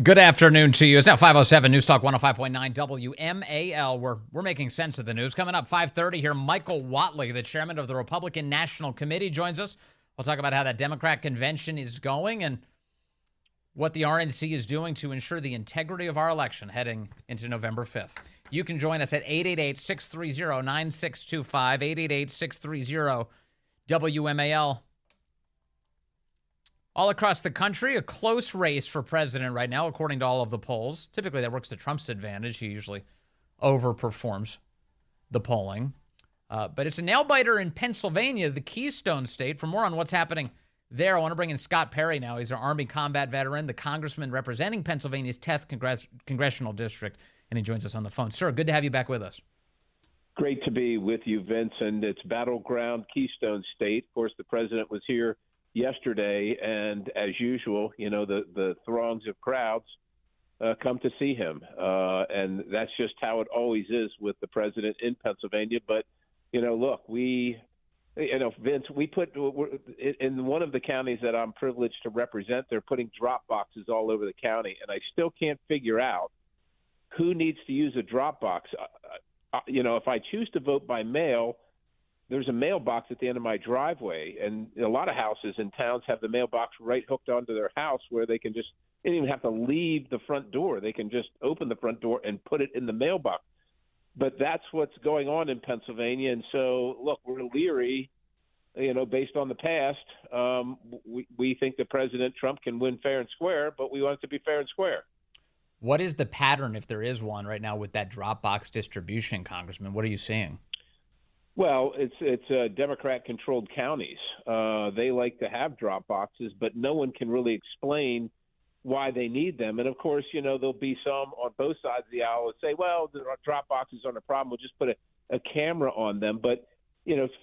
Good afternoon to you. It's now 5:07 News Talk 105.9 WMAL. We're making sense of the news. Coming up 5:30 here, Michael Whatley, the chairman of the Republican National Committee, joins us. We'll talk about how that Democrat convention is going and what the RNC is doing to ensure the integrity of our election heading into November 5th. You can join us at 888-630-9625, 888-630-WMAL. All across the country, a close race for president right now, according to all of the polls. Typically, that works to Trump's advantage. He usually overperforms the polling. But it's a nail-biter in Pennsylvania, the Keystone State. For more on what's happening there, I want to bring in Scott Perry now. He's an Army combat veteran, the congressman representing Pennsylvania's 10th Congressional District, and he joins us on the phone. Sir, good to have you back with us. Great to be with you, Vince. And it's battleground Keystone State. Of course, the president was here yesterday, and as usual, you know, the throngs of crowds come to see him, and that's just how it always is with the president in Pennsylvania. But look, Vince, we put in one of the counties that I'm privileged to represent, they're putting drop boxes all over the county, and I still can't figure out who needs to use a drop box. If I choose to vote by mail, there's a mailbox at the end of my driveway, and a lot of houses in towns have the mailbox right hooked onto their house where they don't even have to leave the front door. They can just open the front door and put it in the mailbox. But that's what's going on in Pennsylvania. And so, look, we're leery, based on the past. We think that President Trump can win fair and square, but we want it to be fair and square. What is the pattern, if there is one, right now with that drop box distribution, Congressman? What are you seeing? Well, it's Democrat-controlled counties. They like to have drop boxes, but no one can really explain why they need them. And, of course, there'll be some on both sides of the aisle that say, well, the drop boxes aren't a problem. We'll just put a camera on them. But,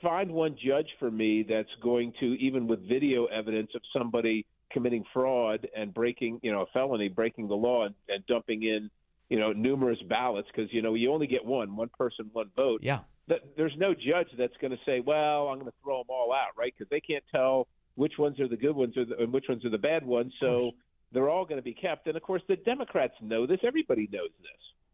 find one judge for me that's going to, even with video evidence of somebody committing fraud and breaking, a felony, breaking the law and dumping in, numerous ballots because, you only get one person, one vote. Yeah. There's no judge that's going to say, well, I'm going to throw them all out, right? Because they can't tell which ones are the good ones and which ones are the bad ones. So they're all going to be kept. And, of course, the Democrats know this. Everybody knows this.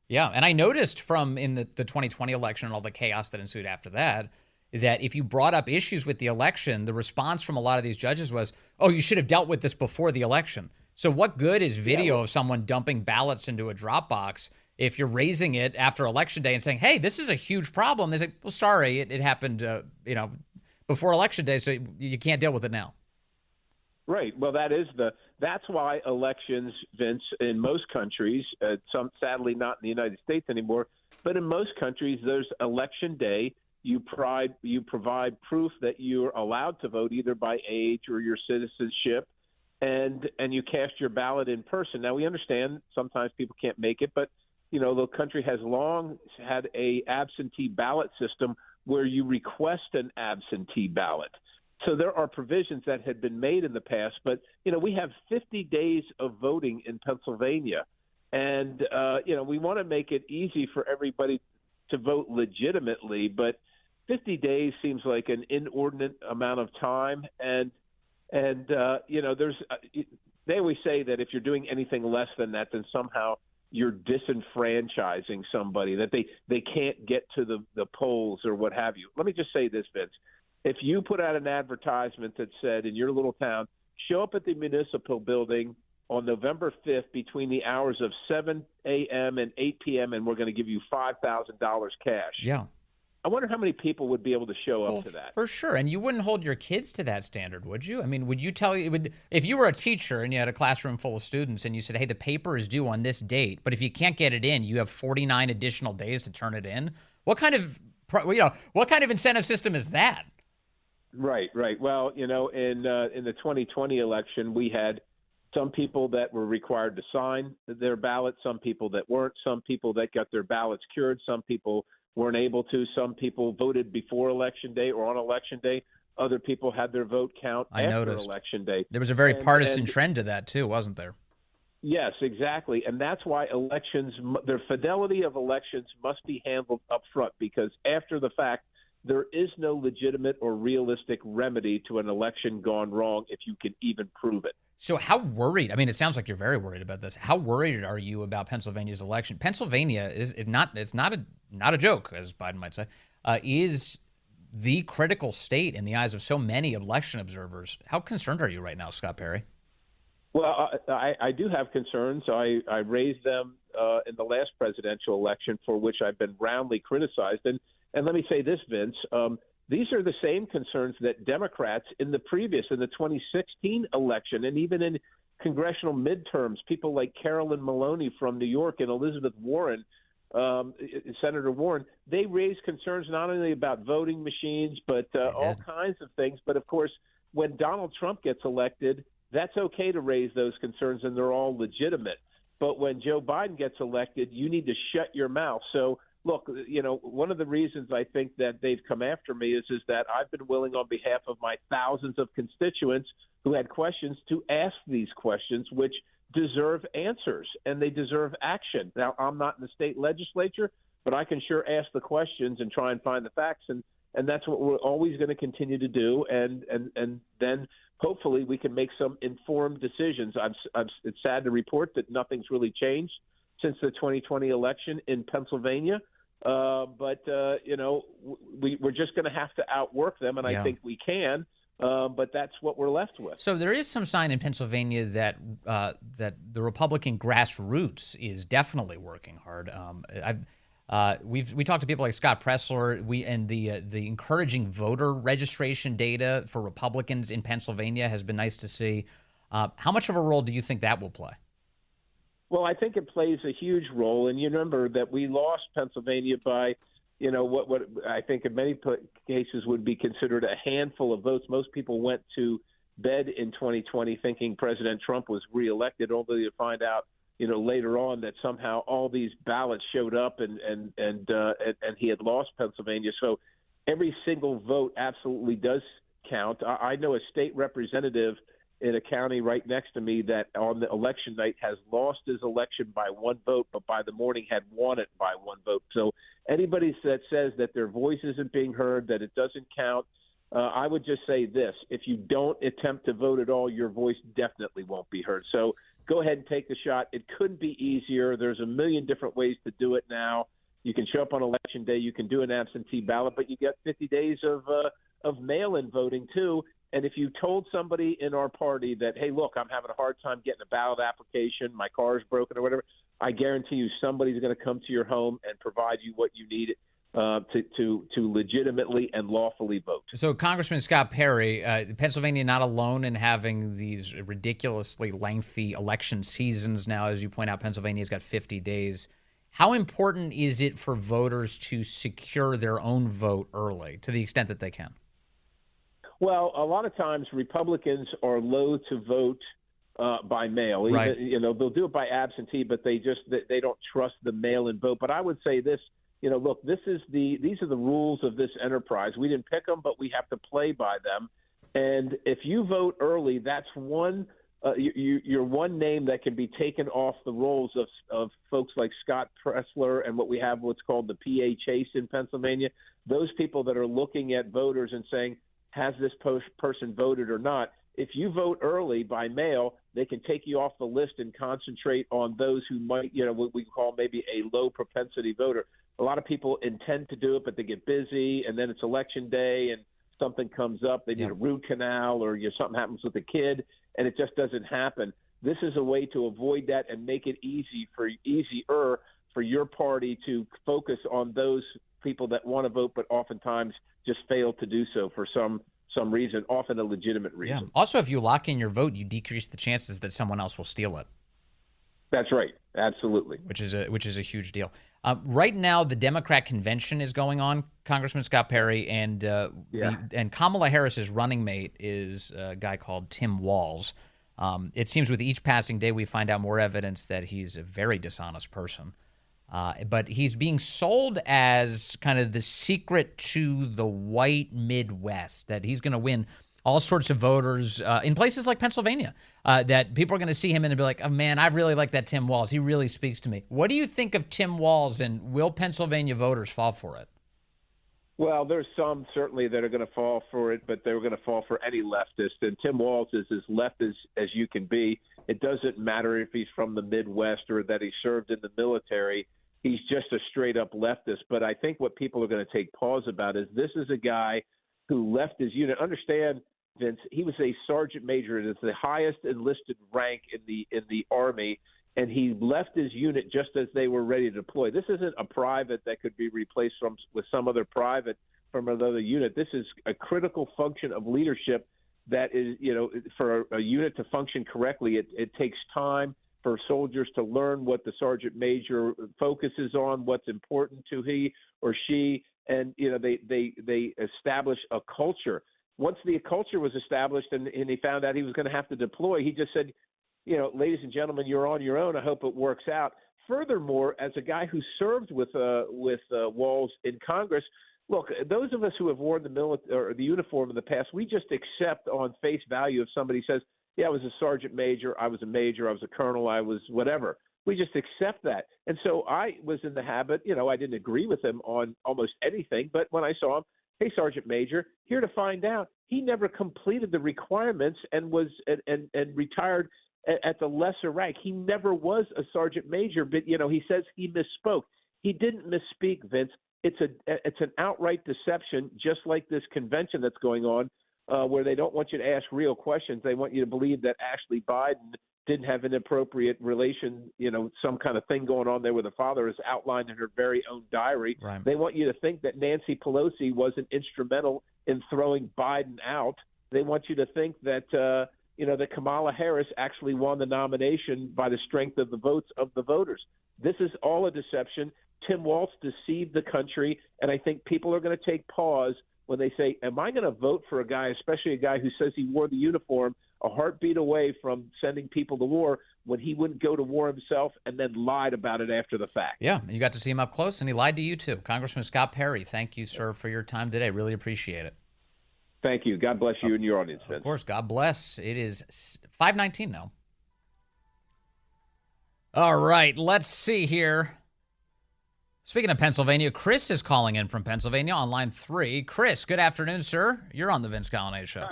Yeah, and I noticed in the 2020 election and all the chaos that ensued after that if you brought up issues with the election, the response from a lot of these judges was, oh, you should have dealt with this before the election. So what good is video of someone dumping ballots into a drop box if you're raising it after Election Day and saying, hey, this is a huge problem? They say, well, sorry, it happened, before Election Day, so you can't deal with it now. Right. Well, that's why elections, Vince, in most countries, some sadly not in the United States anymore, but in most countries, there's Election Day. You provide proof that you're allowed to vote either by age or your citizenship, and you cast your ballot in person. Now, we understand sometimes people can't make it, but the country has long had a absentee ballot system where you request an absentee ballot. So there are provisions that had been made in the past, but, we have 50 days of voting in Pennsylvania. And, we want to make it easy for everybody to vote legitimately, but 50 days seems like an inordinate amount of time. And they always say that if you're doing anything less than that, then somehow you're disenfranchising somebody, that they can't get to the polls or what have you. Let me just say this, Vince. If you put out an advertisement that said in your little town, show up at the municipal building on November 5th between the hours of 7 a.m. and 8 p.m., and we're going to give you $5,000 cash. Yeah. I wonder how many people would be able to show up to that. For sure. And you wouldn't hold your kids to that standard, would you? I mean, would you if you were a teacher and you had a classroom full of students and you said, hey, the paper is due on this date, but if you can't get it in, you have 49 additional days to turn it in. What kind of incentive system is that? Right. Well, in the 2020 election, we had some people that were required to sign their ballot, some people that weren't, some people that got their ballots cured, some people weren't able to. Some people voted before Election Day or on Election Day. Other people had their vote count after Election Day. There was a very partisan trend to that too, wasn't there? Yes, exactly. And that's why the fidelity of elections must be handled up front, because after the fact, there is no legitimate or realistic remedy to an election gone wrong if you can even prove it. So how worried? I mean, it sounds like you're very worried about this. How worried are you about Pennsylvania's election? Pennsylvania is not. It's not a joke, as Biden might say. Is the critical state in the eyes of so many election observers. How concerned are you right now, Scott Perry? Well, I do have concerns. I raised them in the last presidential election, for which I've been roundly criticized. And let me say this, Vince. These are the same concerns that Democrats in the 2016 election, and even in congressional midterms, people like Carolyn Maloney from New York and Elizabeth Warren, Senator Warren, they raised concerns not only about voting machines, but all kinds of things. But, of course, when Donald Trump gets elected, that's okay to raise those concerns, and they're all legitimate. But when Joe Biden gets elected, you need to shut your mouth. So, look, one of the reasons I think that they've come after me is that I've been willing on behalf of my thousands of constituents who had questions to ask these questions, which deserve answers, and they deserve action. Now, I'm not in the state legislature, but I can sure ask the questions and try and find the facts, and that's what we're always going to continue to do, and then hopefully we can make some informed decisions. It's sad to report that nothing's really changed since the 2020 election in Pennsylvania, but we're just going to have to outwork them, and I think we can. But that's what we're left with. So there is some sign in Pennsylvania that the Republican grassroots is definitely working hard. We talked to people like Scott Pressler. And the encouraging voter registration data for Republicans in Pennsylvania has been nice to see. How much of a role do you think that will play? Well, I think it plays a huge role. And you remember that we lost Pennsylvania by, what I think in many cases would be considered a handful of votes. Most people went to bed in 2020 thinking President Trump was reelected, only to find out, later on that somehow all these ballots showed up and he had lost Pennsylvania. So every single vote absolutely does count. I know a state representative in a county right next to me that on the election night has lost his election by one vote, but by the morning had won it by one vote. So anybody that says that their voice isn't being heard, that it doesn't count, I would just say this: if you don't attempt to vote at all, your voice definitely won't be heard. So go ahead and take the shot. It could be easier. There's a million different ways to do it now. You can show up on election day. You can do an absentee ballot, but you get 50 days of mail-in voting too. And if you told somebody in our party that, hey, look, I'm having a hard time getting a ballot application, my car is broken or whatever, I guarantee you somebody's going to come to your home and provide you what you need to legitimately and lawfully vote. So, Congressman Scott Perry, Pennsylvania not alone in having these ridiculously lengthy election seasons now. As you point out, Pennsylvania's got 50 days. How important is it for voters to secure their own vote early to the extent that they can? Well, a lot of times Republicans are loath to vote by mail. Right. They'll do it by absentee, but they don't trust the mail-in vote. But I would say this: look, these are the rules of this enterprise. We didn't pick them, but we have to play by them. And if you vote early, that's you're one name that can be taken off the rolls of folks like Scott Pressler and what's called the PA chase in Pennsylvania. Those people that are looking at voters and saying, has this person voted or not? If you vote early by mail, they can take you off the list and concentrate on those who might, what we call maybe a low propensity voter. A lot of people intend to do it, but they get busy, and then it's election day, and something comes up. They need a root canal, or something happens with a kid, and it just doesn't happen. This is a way to avoid that and make it easier for your party to focus on those people that want to vote, but oftentimes just fail to do so for some reason, often a legitimate reason. Yeah. Also, if you lock in your vote, you decrease the chances that someone else will steal it. That's right. Absolutely. Which is a huge deal. Right now, the Democrat convention is going on, Congressman Scott Perry, and Kamala Harris's running mate is a guy called Tim Walz. It seems with each passing day, we find out more evidence that he's a very dishonest person. But he's being sold as kind of the secret to the white Midwest, that he's going to win all sorts of voters in places like Pennsylvania, that people are going to see him and be like, oh, man, I really like that Tim Walz. He really speaks to me. What do you think of Tim Walz, and will Pennsylvania voters fall for it? Well, there's some certainly that are going to fall for it, but they're going to fall for any leftist. And Tim Walz is as left as you can be. It doesn't matter if he's from the Midwest or that he served in the military. He's just a straight-up leftist. But I think what people are going to take pause about is this is a guy who left his unit. Understand, Vince, he was a sergeant major. It is the highest enlisted rank in the Army, and he left his unit just as they were ready to deploy. This isn't a private that could be replaced with some other private from another unit. This is a critical function of leadership that is, for a unit to function correctly, it takes time for soldiers to learn what the sergeant major focuses on, what's important to he or she, and they establish a culture. Once the culture was established and he found out he was going to have to deploy, he just said, ladies and gentlemen, you're on your own. I hope it works out. Furthermore, as a guy who served with Walz in Congress, look, those of us who have worn the uniform in the past, we just accept on face value if somebody says, yeah, I was a sergeant major, I was a major, I was a colonel, I was whatever. We just accept that. And so I was in the habit, I didn't agree with him on almost anything, but when I saw him, hey, Sergeant Major, here to find out, he never completed the requirements and was and retired at the lesser rank. He never was a sergeant major, but he says he misspoke. He didn't misspeak, Vince. It's an outright deception, just like this convention that's going on, where they don't want you to ask real questions. They want you to believe that Ashley Biden didn't have an appropriate relation, some kind of thing going on there with her father, as outlined in her very own diary. Right. They want you to think that Nancy Pelosi wasn't instrumental in throwing Biden out. They want you to think that that Kamala Harris actually won the nomination by the strength of the votes of the voters. This is all a deception. Tim Walz deceived the country, and I think people are going to take pause when they say, am I going to vote for a guy, especially a guy who says he wore the uniform, a heartbeat away from sending people to war, when he wouldn't go to war himself and then lied about it after the fact? Yeah, you got to see him up close, and he lied to you too. Congressman Scott Perry, thank you, sir, for your time today. Really appreciate it. Thank you. God bless you and your audience, Vince. Of course, God bless. It is 5:19 now. All right, let's see here. Speaking of Pennsylvania, Chris is calling in from Pennsylvania on line 3. Chris, good afternoon, sir. You're on the Vince Coglianese Show.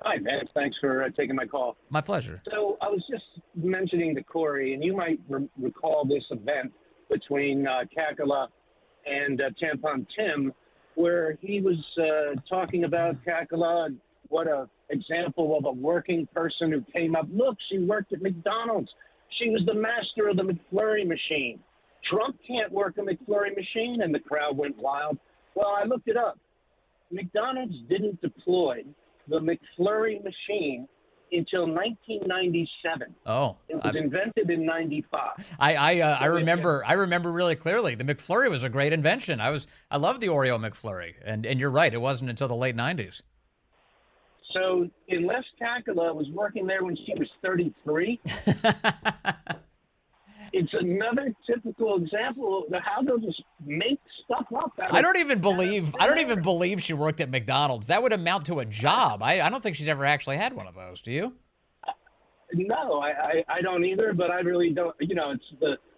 Hi, Vince. Thanks for taking my call. My pleasure. So I was just mentioning to Corey, and you might recall this event between Kakala and Tampon Tim, where he was talking about Kakala, what a example of a working person who came up. Look, she worked at McDonald's. She was the master of the McFlurry machine. Trump can't work a McFlurry machine, and the crowd went wild. Well, I looked it up. McDonald's didn't deploy the McFlurry machine until 1997. Oh, it was invented in 95. I remember really clearly. The McFlurry was a great invention. I love the Oreo McFlurry, and you're right. It wasn't until the late 90s. So unless Kakala was working there when she was 33, it's another typical example of how they'll just make stuff up. I don't even believe she worked at McDonald's. That would amount to a job. I don't think she's ever actually had one of those. Do you? No, I don't either. But I really don't.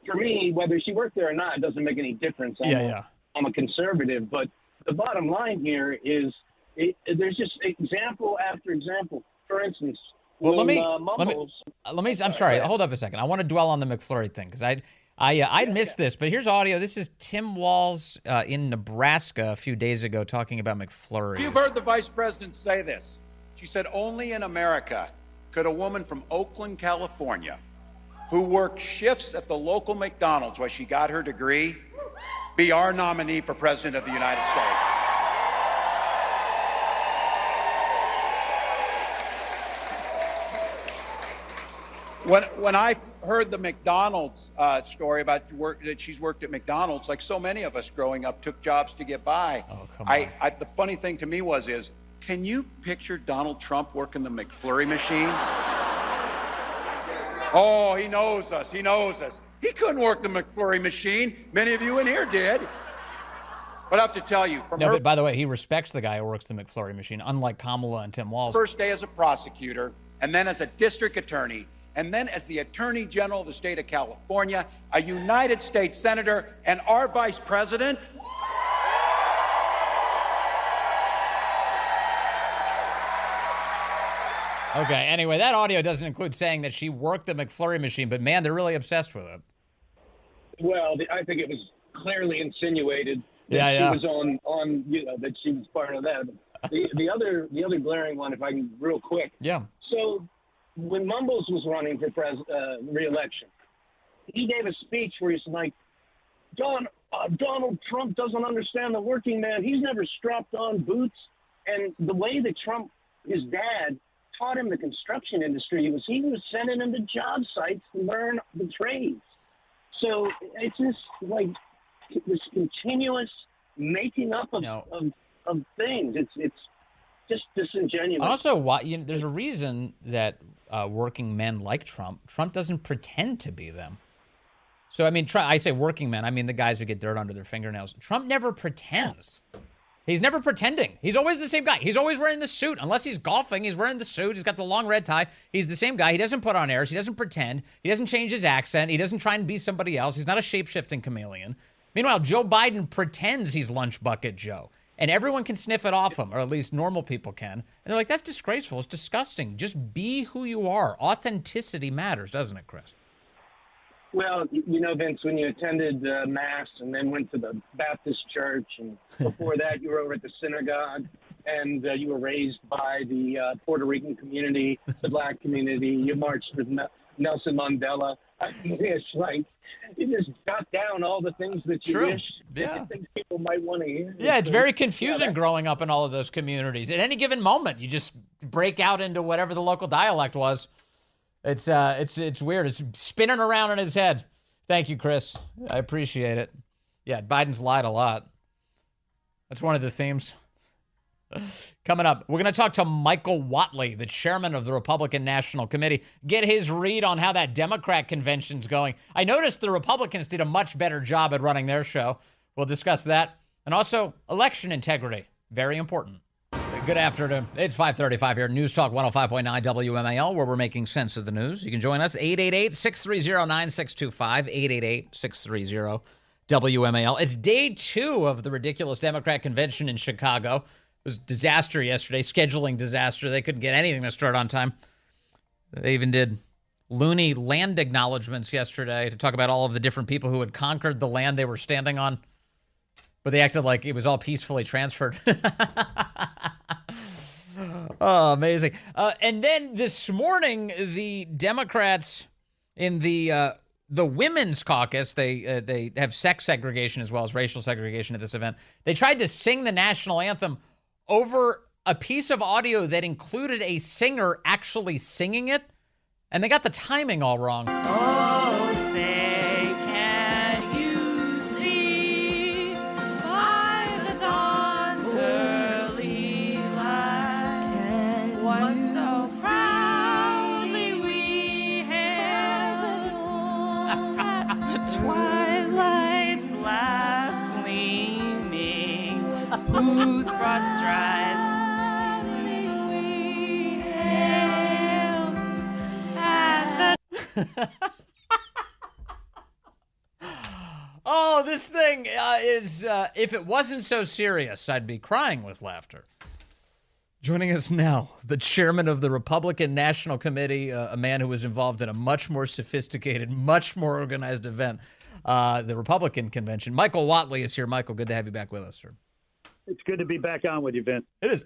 For me, whether she worked there or not, it doesn't make any difference. I'm a conservative, but the bottom line here is there's just example after example. For instance. Well, let me. I'm sorry. Hold up a second. I want to dwell on the McFlurry thing because I missed this, but here's audio. This is Tim Walz in Nebraska a few days ago talking about McFlurry. You've heard the vice president say this. She said, only in America could a woman from Oakland, California, who worked shifts at the local McDonald's where she got her degree, be our nominee for president of the United States. When I heard the McDonald's story about that she's worked at McDonald's, like so many of us growing up, took jobs to get by. Oh, come on. The funny thing to me is, can you picture Donald Trump working the McFlurry machine? Oh, he knows us. He knows us. He couldn't work the McFlurry machine. Many of you in here did. But I have to tell you, but by the way, he respects the guy who works the McFlurry machine, unlike Kamala and Tim Walz. First day as a prosecutor, and then as a district attorney, and then as the Attorney General of the state of California, a United States Senator, and our Vice President. Okay, anyway, that audio doesn't include saying that she worked the McFlurry machine, but man, they're really obsessed with it. Well, I think it was clearly insinuated that she was on, that she was part of that. The other glaring one, if I can, real quick. Yeah. So when Mumbles was running for re-election, he gave a speech where he's like, Donald Trump doesn't understand the working man. He's never strapped on boots. And the way that Trump, his dad, taught him the construction industry, he was sending him to job sites to learn the trades. So it's just like this continuous making up of things. It's just disingenuous. Also, there's a reason that working men like Trump doesn't pretend to be them. So, I mean, I say working men, I mean the guys who get dirt under their fingernails. Trump never pretends. He's never pretending. He's always the same guy. He's always wearing the suit. Unless he's golfing, he's wearing the suit. He's got the long red tie. He's the same guy. He doesn't put on airs. He doesn't pretend. He doesn't change his accent. He doesn't try and be somebody else. He's not a shape-shifting chameleon. Meanwhile, Joe Biden pretends he's Lunch Bucket Joe. And everyone can sniff it off him, or at least normal people can. And they're like, that's disgraceful. It's disgusting. Just be who you are. Authenticity matters, doesn't it, Chris? Well, Vince, when you attended Mass and then went to the Baptist church, and before that you were over at the synagogue, and you were raised by the Puerto Rican community, the black community, you marched with Nelson Mandela. I mean, it's like you just jot down all the things that you wish you think people might want to hear. Yeah, it's very confusing growing up in all of those communities. At any given moment, you just break out into whatever the local dialect was. It's weird. It's spinning around in his head. Thank you, Chris. I appreciate it. Yeah, Biden's lied a lot. That's one of the themes. Coming up, we're going to talk to Michael Whatley, the chairman of the Republican National Committee, get his read on how that Democrat convention's going. I noticed the Republicans did a much better job at running their show. We'll discuss that. And also, election integrity. Very important. Good afternoon. It's 5:35 here. News Talk 105.9 WMAL, where we're making sense of the news. You can join us, 888-630-9625, 888-630-WMAL. It's day 2 of the ridiculous Democrat convention in Chicago. It was disaster yesterday, scheduling disaster. They couldn't get anything to start on time. They even did loony land acknowledgments yesterday to talk about all of the different people who had conquered the land they were standing on. But they acted like it was all peacefully transferred. Oh, amazing. And then this morning, the Democrats in the Women's Caucus, they have sex segregation as well as racial segregation at this event. They tried to sing the national anthem over a piece of audio that included a singer actually singing it, and they got the timing all wrong. Oh, say, can you see by the dawn's early light what so proudly we hailed the twilight's last gleaming, whose broad strides we hailed at the Oh, this thing is, if it wasn't so serious, I'd be crying with laughter. Joining us now, the chairman of the Republican National Committee, a man who was involved in a much more sophisticated, much more organized event, the Republican convention. Michael Whatley is here. Michael, good to have you back with us, sir. It's good to be back on with you, Vince. It is.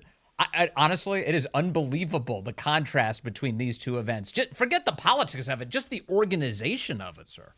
Honestly, it is unbelievable, the contrast between these two events. Just forget the politics of it, just the organization of it, sir.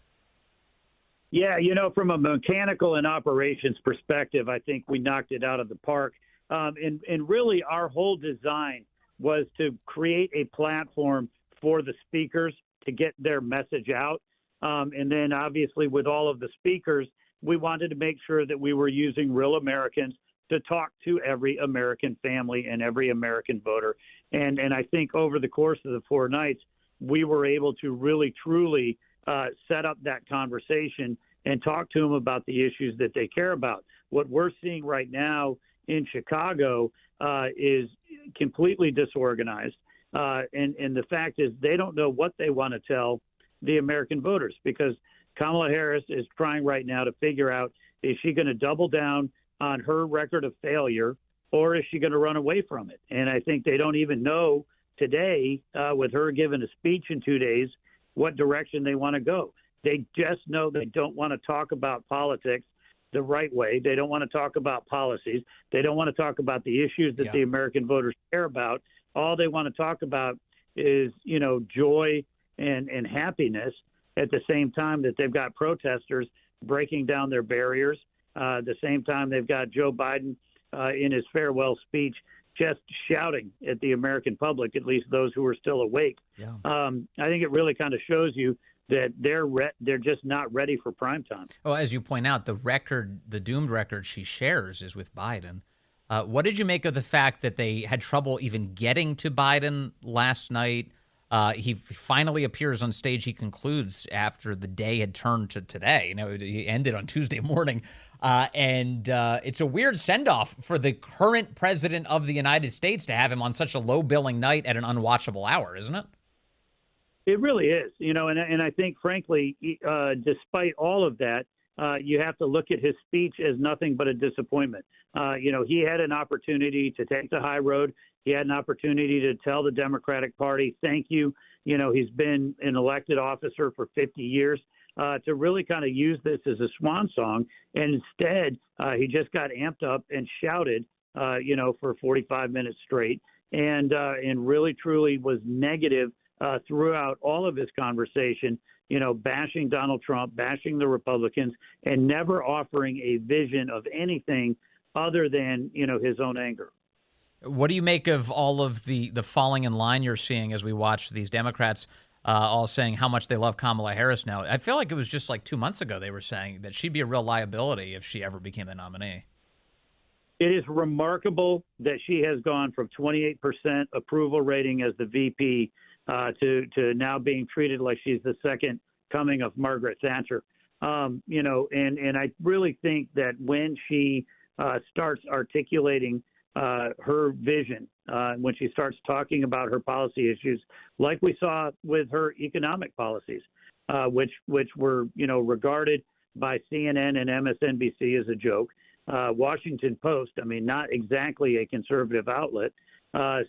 Yeah, from a mechanical and operations perspective, I think we knocked it out of the park. And really our whole design was to create a platform for the speakers to get their message out. And then obviously with all of the speakers, we wanted to make sure that we were using real Americans to talk to every American family and every American voter. And I think over the course of the 4 nights, we were able to really, truly set up that conversation and talk to them about the issues that they care about. What we're seeing right now in Chicago is completely disorganized. And the fact is they don't know what they want to tell the American voters, because Kamala Harris is trying right now to figure out, is she going to double down on her record of failure, or is she going to run away from it? And I think they don't even know today, with her giving a speech in 2 days, what direction they want to go. They just know they don't want to talk about politics the right way. They don't want to talk about policies. They don't want to talk about the issues that the American voters care about. All they want to talk about is, joy and happiness at the same time that they've got protesters breaking down their barriers. The same time they've got Joe Biden in his farewell speech just shouting at the American public, at least those who are still awake. Yeah. I think it really kind of shows you that they're just not ready for prime time. Well, as you point out, the doomed record she shares is with Biden. What did you make of the fact that they had trouble even getting to Biden last night? He finally appears on stage. He concludes after the day had turned to today. He ended on Tuesday morning. And it's a weird send-off for the current president of the United States to have him on such a low-billing night at an unwatchable hour, isn't it? It really is, and I think, frankly, despite all of that, you have to look at his speech as nothing but a disappointment. He had an opportunity to take the high road. He had an opportunity to tell the Democratic Party, thank you. He's been an elected officer for 50 years, to really kind of use this as a swan song. And instead, he just got amped up and shouted, for 45 minutes straight and really, truly was negative throughout all of his conversation, bashing Donald Trump, bashing the Republicans, and never offering a vision of anything other than, his own anger. What do you make of all of the falling in line you're seeing as we watch these Democrats all saying how much they love Kamala Harris now? I feel like it was just like 2 months ago they were saying that she'd be a real liability if she ever became the nominee. It is remarkable that she has gone from 28% approval rating as the VP to now being treated like she's the second coming of Margaret Thatcher. And I really think that when she starts articulating her vision, when she starts talking about her policy issues, like we saw with her economic policies, which were, regarded by CNN and MSNBC as a joke. Washington Post, not exactly a conservative outlet,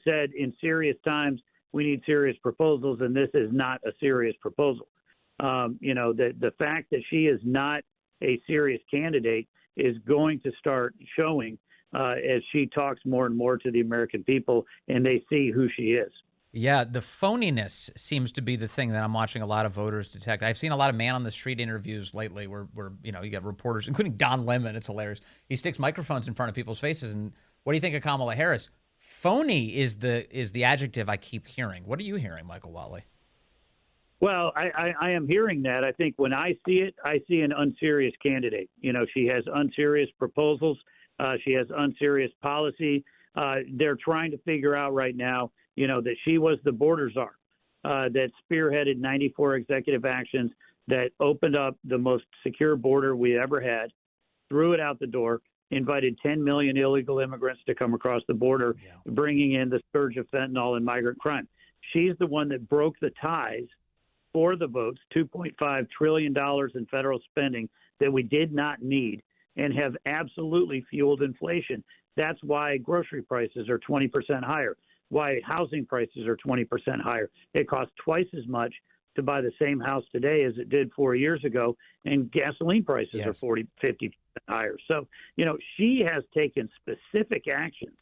said in serious times, we need serious proposals, and this is not a serious proposal. The fact that she is not a serious candidate is going to start showing as she talks more and more to the American people and they see who she is. Yeah, the phoniness seems to be the thing that I'm watching a lot of voters detect. I've seen a lot of man-on-the-street interviews lately where you got reporters, including Don Lemon. It's hilarious. He sticks microphones in front of people's faces. And what do you think of Kamala Harris? Phony is the adjective I keep hearing. What are you hearing, Michael Whatley? Well, I am hearing that. I think when I see it, I see an unserious candidate. She has unserious proposals. She has unserious policy. They're trying to figure out right now, that she was the border czar that spearheaded 94 executive actions that opened up the most secure border we ever had, threw it out the door, invited 10 million illegal immigrants to come across the border, bringing in the scourge of fentanyl and migrant crime. She's the one that broke the ties for the votes, $2.5 trillion in federal spending that we did not need and have absolutely fueled inflation. That's why grocery prices are 20% higher, why housing prices are 20% higher. It costs twice as much to buy the same house today as it did 4 years ago, and gasoline prices are 40, 50% higher. So, she has taken specific actions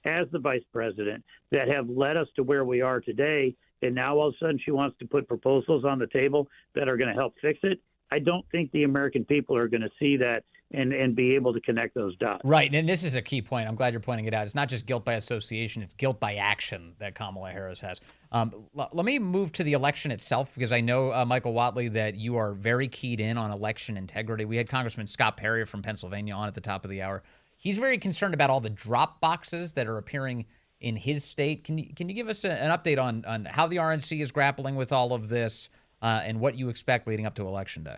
as the vice president that have led us to where we are today, and now all of a sudden she wants to put proposals on the table that are going to help fix it. I don't think the American people are going to see that and be able to connect those dots. Right, and this is a key point. I'm glad you're pointing it out. It's not just guilt by association, it's guilt by action that Kamala Harris has. Let me move to the election itself, because I know, Michael Whatley, that you are very keyed in on election integrity. We had Congressman Scott Perry from Pennsylvania on at the top of the hour. He's very concerned about all the drop boxes that are appearing in his state. Can you give us an update on how the RNC is grappling with all of this and what you expect leading up to Election Day?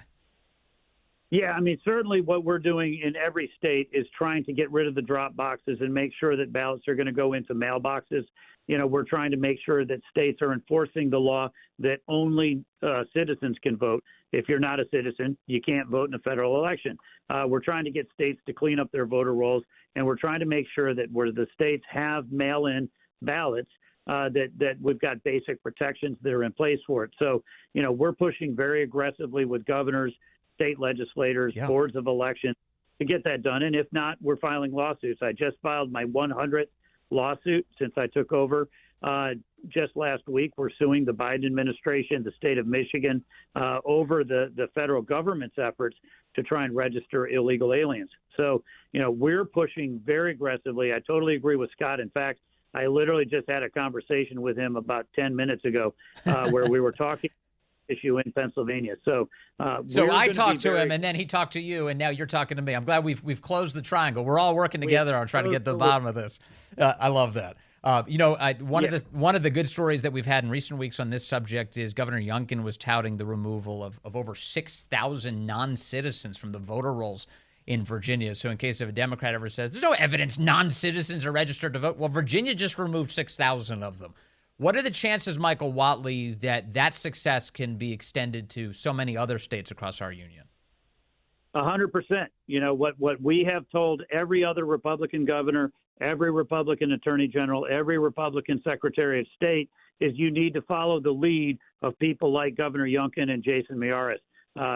Yeah, certainly what we're doing in every state is trying to get rid of the drop boxes and make sure that ballots are going to go into mailboxes. We're trying to make sure that states are enforcing the law that only citizens can vote. If you're not a citizen, you can't vote in a federal election. We're trying to get states to clean up their voter rolls, and we're trying to make sure that where the states have mail-in ballots, that we've got basic protections that are in place for it. So, we're pushing very aggressively with governors, state legislators, boards of elections to get that done. And if not, we're filing lawsuits. I just filed my 100th lawsuit since I took over. Just last week, we're suing the Biden administration, the state of Michigan, over the federal government's efforts to try and register illegal aliens. So, we're pushing very aggressively. I totally agree with Scott. In fact, I literally just had a conversation with him about 10 minutes ago where we were talking issue in Pennsylvania. So I talked to him, and then he talked to you, and now you're talking to me. I'm glad we've closed the triangle. We're all working together on trying to get to the bottom of this. I love that. One of the good stories that we've had in recent weeks on this subject is Governor Youngkin was touting the removal of over 6,000 non-citizens from the voter rolls in Virginia. So in case if a Democrat ever says, there's no evidence non-citizens are registered to vote, well, Virginia just removed 6,000 of them. What are the chances, Michael Whatley, that success can be extended to so many other states across our union? 100%. What we have told every other Republican governor, every Republican attorney general, every Republican secretary of state is you need to follow the lead of people like Governor Youngkin and Jason Miyares,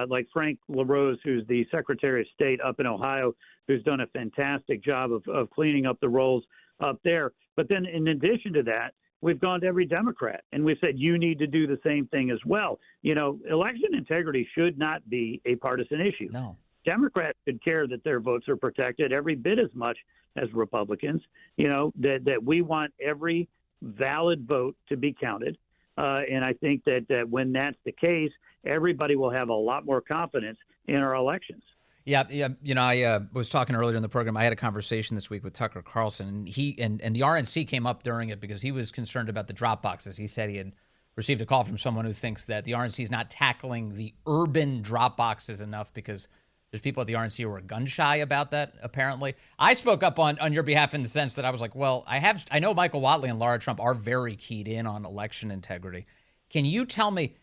like Frank LaRose, who's the Secretary of State up in Ohio, who's done a fantastic job of cleaning up the rolls up there. But then in addition to that, we've gone to every Democrat and we've said, you need to do the same thing as well. Election integrity should not be a partisan issue. No. Democrats should care that their votes are protected every bit as much as Republicans, that we want every valid vote to be counted. And I think that when that's the case, everybody will have a lot more confidence in our elections. Yeah. I was talking earlier in the program. I had a conversation this week with Tucker Carlson, and and the RNC came up during it because he was concerned about the drop boxes. He said he had received a call from someone who thinks that the RNC is not tackling the urban drop boxes enough because there's people at the RNC who are gun shy about that, apparently. I spoke up on your behalf in the sense that I was like, well, I know Michael Whatley and Laura Trump are very keyed in on election integrity. Can you tell me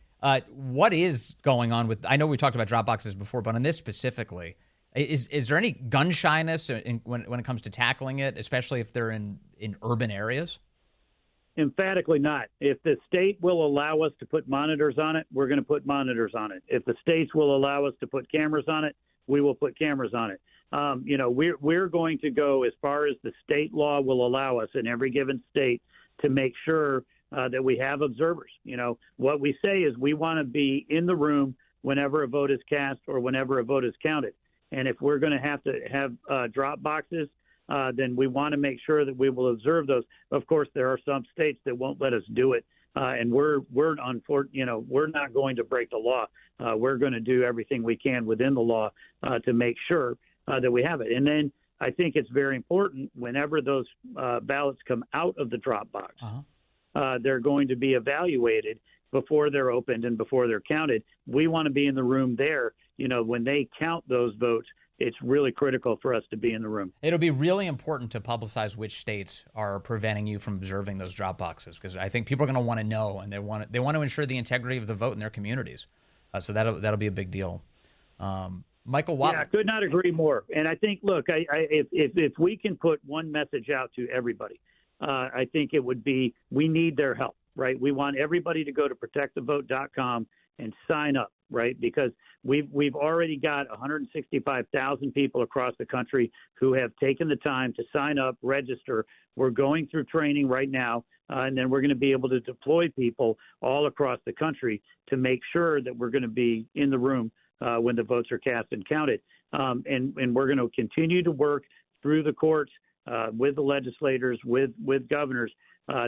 what is going on with, I know we talked about drop boxes before, but on this specifically, is there any gun shyness when it comes to tackling it, especially if they're in urban areas? Emphatically not. If the state will allow us to put monitors on it, we're going to put monitors on it. If the states will allow us to put cameras on it, we will put cameras on it. We're going to go as far as the state law will allow us in every given state to make sure that we have observers. What we say is we want to be in the room whenever a vote is cast or whenever a vote is counted. And if we're going to have drop boxes, then we want to make sure that we will observe those. Of course, there are some states that won't let us do it. And we're not going to break the law. We're going to do everything we can within the law to make sure that we have it. And then I think it's very important whenever those ballots come out of the drop box, they're going to be evaluated before they're opened and before they're counted. We want to be in the room there. When they count those votes, it's really critical for us to be in the room. It'll be really important to publicize which states are preventing you from observing those drop boxes, because I think people are going to want to know, and they want to ensure the integrity of the vote in their communities. So that'll be a big deal. Michael Whatley. Yeah, I could not agree more. And I think, look, if we can put one message out to everybody, I think it would be we need their help, right? We want everybody to go to protectthevote.com and sign up, right? Because we've already got 165,000 people across the country who have taken the time to sign up, register. We're going through training right now, and then we're going to be able to deploy people all across the country to make sure that we're going to be in the room when the votes are cast and counted. And we're going to continue to work through the courts with the legislators, with governors,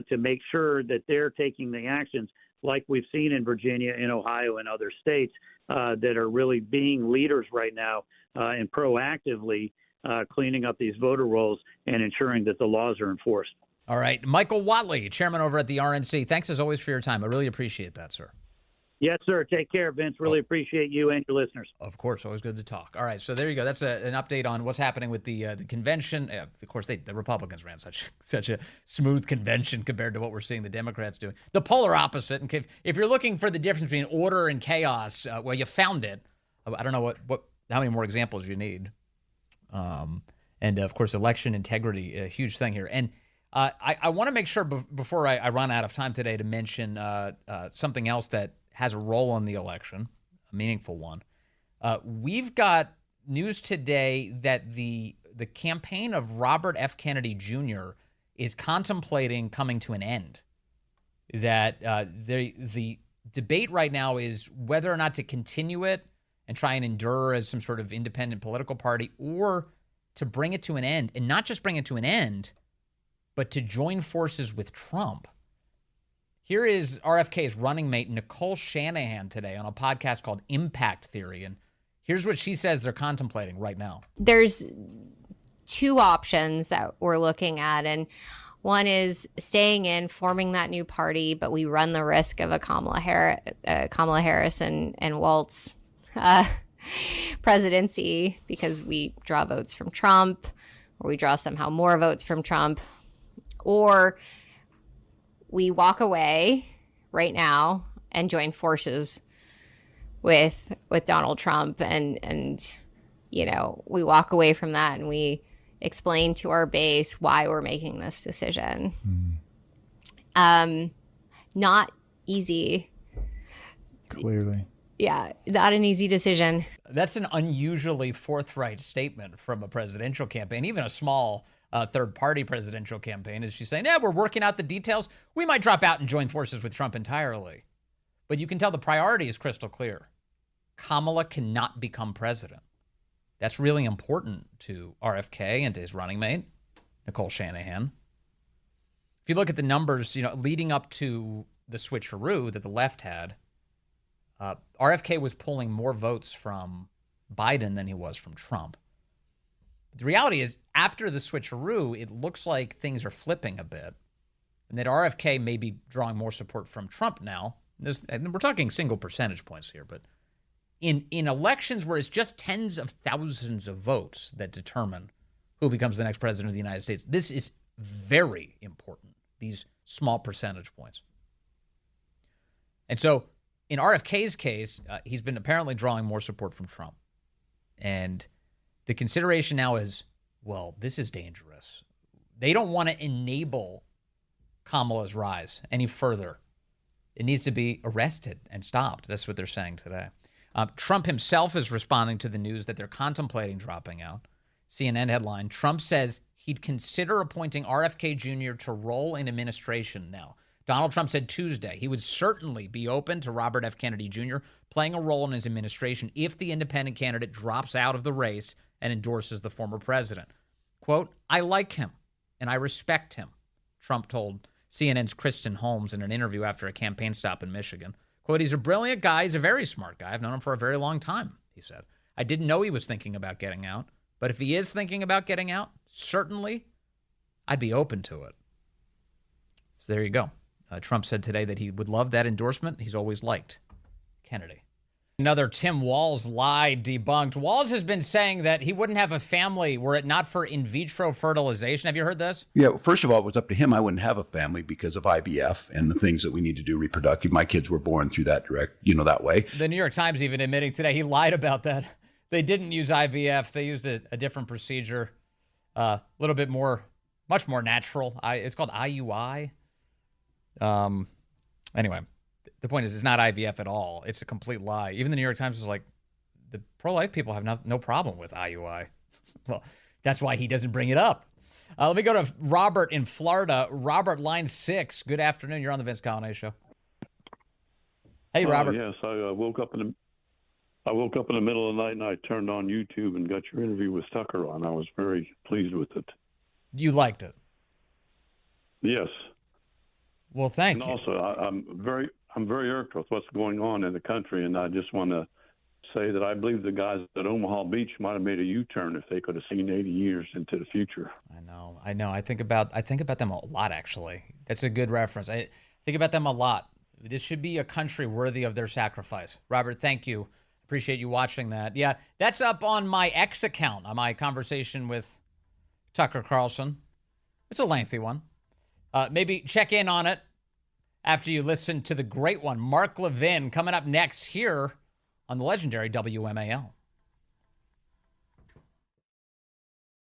to make sure that they're taking the actions like we've seen in Virginia, in Ohio, and other states that are really being leaders right now and proactively cleaning up these voter rolls and ensuring that the laws are enforced. All right. Michael Whatley, chairman over at the RNC. Thanks as always for your time. I really appreciate that, sir. Yes, sir. Take care, Vince. Really appreciate you and your listeners. Of course. Always good to talk. All right. So there you go. That's an update on what's happening with the convention. Of course, the Republicans ran such a smooth convention compared to what we're seeing the Democrats doing. The polar opposite. And if you're looking for the difference between order and chaos, well, you found it. I don't know how many more examples you need. And, of course, election integrity, a huge thing here. And I want to make sure before I run out of time today to mention something else that has a role in the election, a meaningful one. We've got news today that the campaign of Robert F. Kennedy Jr. is contemplating coming to an end. That the debate right now is whether or not to continue it and try and endure as some sort of independent political party, or to bring it to an end, and not just bring it to an end, but to join forces with Trump. Here is RFK's running mate, Nicole Shanahan, today on a podcast called Impact Theory. And here's what she says they're contemplating right now. There's two options that we're looking at. And one is staying in, forming that new party, but we run the risk of a Kamala Harris and Walz presidency because we draw votes from Trump, or we draw somehow more votes from Trump, or we walk away right now and join forces with Donald Trump, and you know, we walk away from that and we explain to our base why we're making this decision. Not easy. Clearly. Yeah, not an easy decision. That's an unusually forthright statement from a presidential campaign, even a small third-party presidential campaign. Is she saying, yeah, we're working out the details. We might drop out and join forces with Trump entirely. But you can tell the priority is crystal clear. Kamala cannot become president. That's really important to RFK and to his running mate, Nicole Shanahan. If you look at the numbers, you know, leading up to the switcheroo that the left had, RFK was pulling more votes from Biden than he was from Trump. But the reality is, after the switcheroo, it looks like things are flipping a bit, and that RFK may be drawing more support from Trump now. And we're talking single percentage points here, but in elections where it's just tens of thousands of votes that determine who becomes the next president of the United States, this is very important, these small percentage points. And so in RFK's case, he's been apparently drawing more support from Trump. And the consideration now is, well, this is dangerous. They don't want to enable Kamala's rise any further. It needs to be arrested and stopped. That's what they're saying today. Trump himself is responding to the news that they're contemplating dropping out. CNN headline, Trump says he'd consider appointing RFK Jr. to role in administration now. Donald Trump said Tuesday he would certainly be open to Robert F. Kennedy Jr. playing a role in his administration if the independent candidate drops out of the race and endorses the former president. Quote, I like him and I respect him, Trump told CNN's Kristen Holmes in an interview after a campaign stop in Michigan. Quote, he's a brilliant guy. He's a very smart guy. I've known him for a very long time, he said. I didn't know he was thinking about getting out, but if he is thinking about getting out, certainly I'd be open to it. So there you go. Trump said today that he would love that endorsement. He's always liked Kennedy. Another Tim Walz lie debunked. Walz has been saying that he wouldn't have a family were it not for in vitro fertilization. Have you heard this? Yeah, first of all, it was up to him. I wouldn't have a family because of IVF and the things that we need to do reproductive. My kids were born through that that way. The New York Times even admitting today he lied about that. They didn't use IVF. They used a different procedure, a little bit more, much more natural. It's called IUI. Anyway, the point is, it's not IVF at all. It's a complete lie. Even the New York Times was like, the pro-life people have no problem with IUI. Well, that's why he doesn't bring it up. Let me go to Robert in Florida. Robert, line 6. Good afternoon. You're on the Vince Coglianese Show. Hey, Robert. Yes, I woke up in the middle of the night and I turned on YouTube and got your interview with Tucker on. I was very pleased with it. You liked it? Yes. Well, thank you. And also, I'm very irked with what's going on in the country, and I just want to say that I believe the guys at Omaha Beach might have made a U-turn if they could have seen 80 years into the future. I know. I think about them a lot, actually. That's a good reference. I think about them a lot. This should be a country worthy of their sacrifice. Robert, thank you. Appreciate you watching that. Yeah, that's up on my X account, on my conversation with Tucker Carlson. It's a lengthy one. Maybe check in on it after you listen to the great one, Mark Levin, coming up next here on the legendary WMAL.